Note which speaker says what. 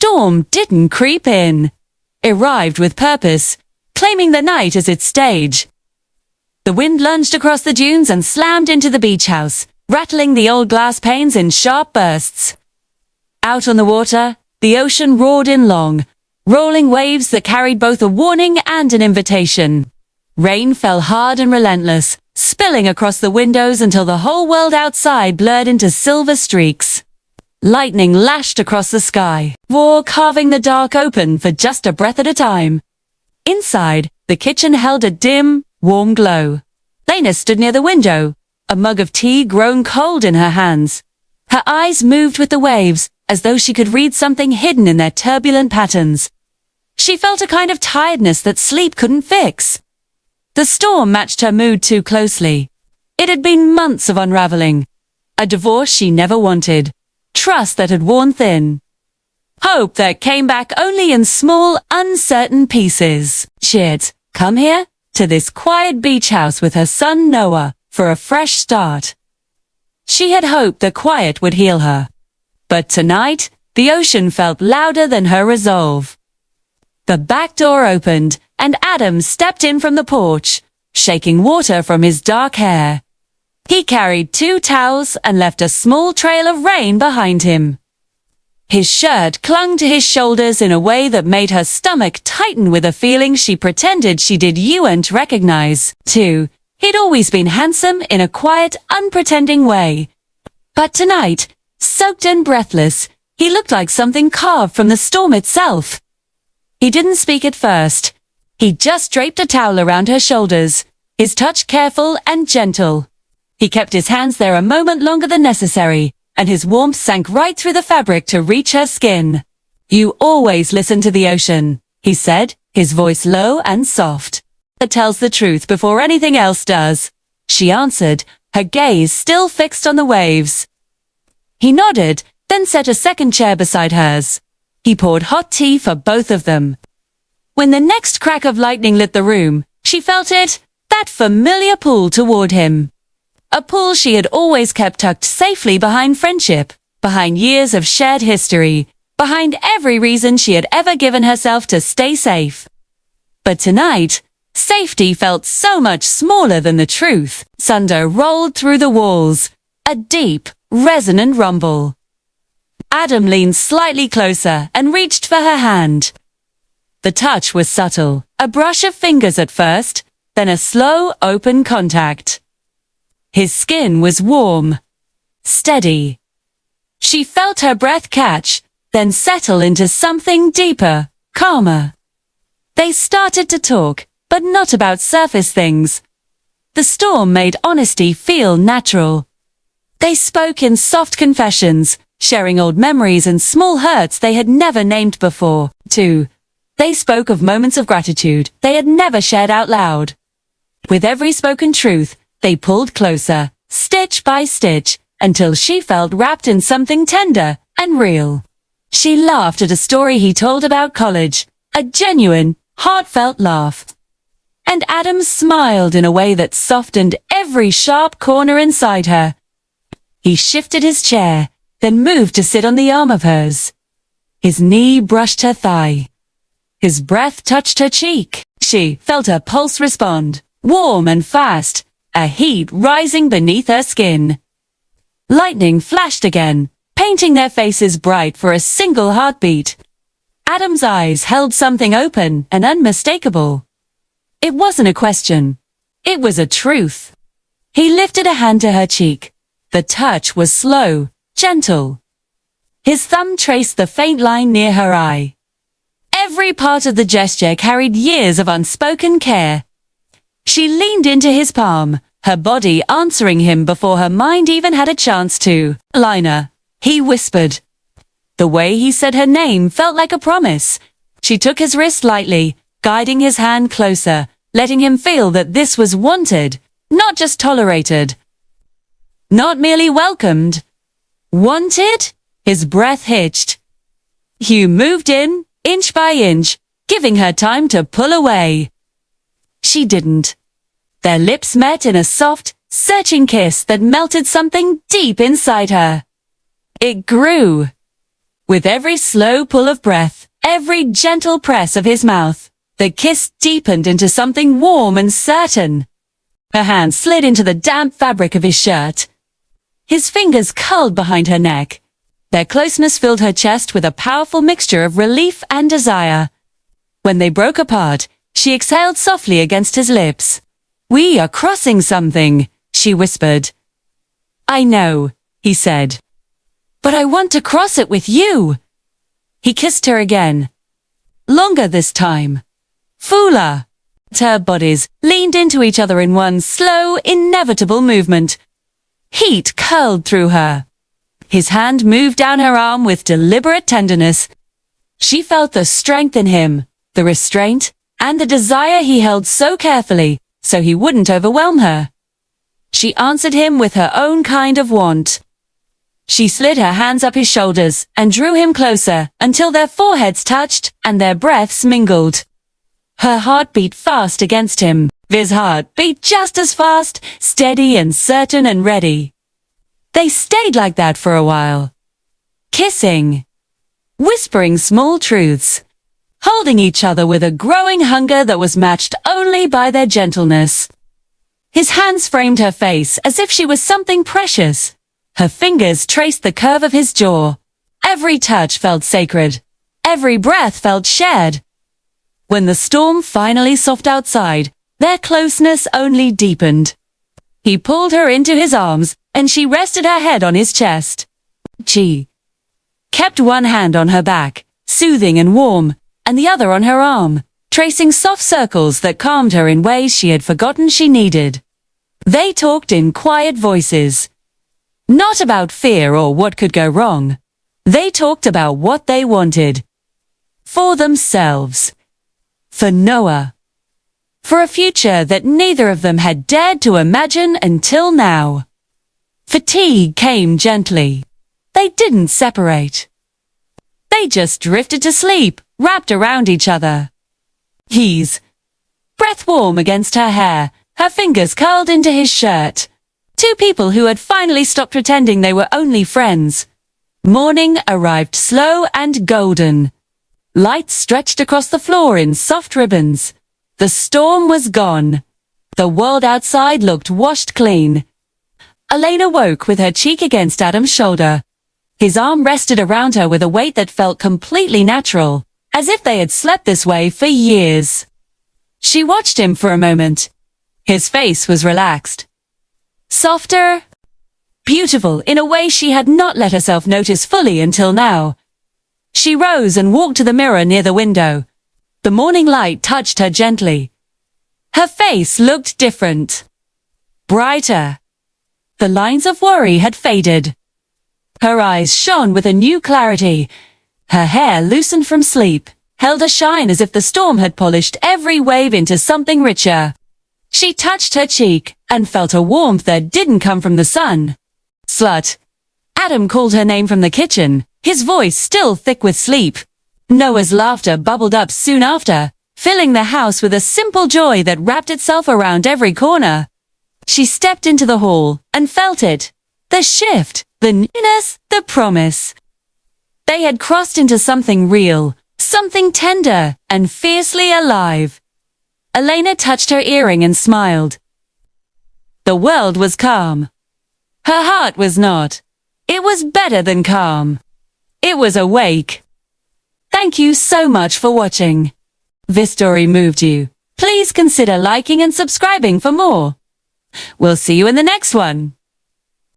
Speaker 1: storm didn't creep in. It arrived with purpose, claiming the night as its stage. The wind lunged across the dunes and slammed into the beach house, rattling the old glass panes in sharp bursts. Out on the water, the ocean roared in long, rolling waves that carried both a warning and an invitation. Rain fell hard and relentless, spilling across the windows until the whole world outside blurred into silver streaks. Lightning lashed across the sky, carving the dark open for just a breath at a time. Inside, the kitchen held a dim, warm glow. Lena stood near the window, a mug of tea grown cold in her hands. Her eyes moved with the waves, as though she could read something hidden in their turbulent patterns. She felt a kind of tiredness that sleep couldn't fix. The storm matched her mood too closely. It had been months of unraveling. A divorce she never wanted. Trust that had worn thin. Hope that came back only in small, uncertain pieces. She'd come here, to this quiet beach house with her son Noah, for a fresh start. She had hoped the quiet would heal her. But tonight, the ocean felt louder than her resolve. The back door opened, and Adam stepped in from the porch, shaking water from his dark hair. He carried 2 towels and left a small trail of rain behind him. His shirt clung to his shoulders in a way that made her stomach tighten with a feeling she pretended she didn't recognize. Too, he'd always been handsome in a quiet, unpretending way. But tonight, soaked and breathless, he looked like something carved from the storm itself. He didn't speak at first. He just draped a towel around her shoulders, his touch careful and gentle. He kept his hands there a moment longer than necessary, and his warmth sank right through the fabric to reach her skin. "You always listen to the ocean," he said, his voice low and soft. "It tells the truth before anything else does," she answered, her gaze still fixed on the waves. He nodded, then set a second chair beside hers. He poured hot tea for both of them. When the next crack of lightning lit the room, she felt it, that familiar pull toward him. A pull she had always kept tucked safely behind friendship, behind years of shared history, behind every reason she had ever given herself to stay safe. But tonight, safety felt so much smaller than the truth. Thunder rolled through the walls, a deep, resonant rumble. Adam leaned slightly closer and reached for her hand. The touch was subtle, a brush of fingers at first, then a slow, open contact. His skin was warm, steady. She felt her breath catch, then settle into something deeper, calmer. They started to talk, but not about surface things. The storm made honesty feel natural. They spoke in soft confessions, sharing old memories and small hurts they had never named before. Too, they spoke of moments of gratitude they had never shared out loud. With every spoken truth, they pulled closer, stitch by stitch, until she felt wrapped in something tender and real. She laughed at a story he told about college, a genuine, heartfelt laugh. And Adam smiled in a way that softened every sharp corner inside her. He shifted his chair, then moved to sit on the arm of hers. His knee brushed her thigh. His breath touched her cheek. She felt her pulse respond, warm and fast, a heat rising beneath her skin. Lightning flashed again, painting their faces bright for a single heartbeat. Adam's eyes held something open and unmistakable. It wasn't a question. It was a truth. He lifted a hand to her cheek. The touch was slow, gentle. His thumb traced the faint line near her eye. Every part of the gesture carried years of unspoken care. She leaned into his palm, her body answering him before her mind even had a chance to. "Lina," he whispered. The way he said her name felt like a promise. She took his wrist lightly, guiding his hand closer, letting him feel that this was wanted, not just tolerated. Not merely welcomed. Wanted? His breath hitched. Hugh moved in, inch by inch, giving her time to pull away. She didn't. Their lips met in a soft, searching kiss that melted something deep inside her. It grew. With every slow pull of breath, every gentle press of his mouth, the kiss deepened into something warm and certain. Her hand slid into the damp fabric of his shirt. His fingers curled behind her neck. Their closeness filled her chest with a powerful mixture of relief and desire. When they broke apart, she exhaled softly against his lips. "We are crossing something," she whispered. "I know," he said. "But I want to cross it with you." He kissed her again. Longer this time. Fuller. Their bodies leaned into each other in one slow, inevitable movement. Heat curled through her. His hand moved down her arm with deliberate tenderness. She felt the strength in him, the restraint, and the desire he held so carefully, so he wouldn't overwhelm her. She answered him with her own kind of want. She slid her hands up his shoulders and drew him closer until their foreheads touched and their breaths mingled. Her heart beat fast against him. His heart beat just as fast, steady and certain and ready. They stayed like that for a while. Kissing. Whispering small truths. Holding each other with a growing hunger that was matched only by their gentleness. His hands framed her face as if she was something precious. Her fingers traced the curve of his jaw. Every touch felt sacred. Every breath felt shared. When the storm finally softened outside, their closeness only deepened. He pulled her into his arms, and she rested her head on his chest. She kept one hand on her back, soothing and warm, and the other on her arm, tracing soft circles that calmed her in ways she had forgotten she needed. They talked in quiet voices. Not about fear or what could go wrong. They talked about what they wanted. For themselves. For Noah. For a future that neither of them had dared to imagine until now. Fatigue came gently. They didn't separate. They just drifted to sleep, wrapped around each other. His breath warm against her hair, her fingers curled into his shirt. Two people who had finally stopped pretending they were only friends. Morning arrived slow and golden. Lights stretched across the floor in soft ribbons. The storm was gone. The world outside looked washed clean. Elena woke with her cheek against Adam's shoulder. His arm rested around her with a weight that felt completely natural, as if they had slept this way for years. She watched him for a moment. His face was relaxed. Softer, beautiful in a way she had not let herself notice fully until now. She rose and walked to the mirror near the window. The morning light touched her gently. Her face looked different. Brighter. The lines of worry had faded. Her eyes shone with a new clarity. Her hair, loosened from sleep, held a shine as if the storm had polished every wave into something richer. She touched her cheek and felt a warmth that didn't come from the sun. Slut. Adam called her name from the kitchen, his voice still thick with sleep. Noah's laughter bubbled up soon after, filling the house with a simple joy that wrapped itself around every corner. She stepped into the hall and felt it. The shift, the newness, the promise. They had crossed into something real, something tender and fiercely alive. Elena touched her earring and smiled. The world was calm. Her heart was not. It was better than calm. It was awake. Thank you so much for watching. If this story moved you, please consider liking and subscribing for more. We'll see you in the next one.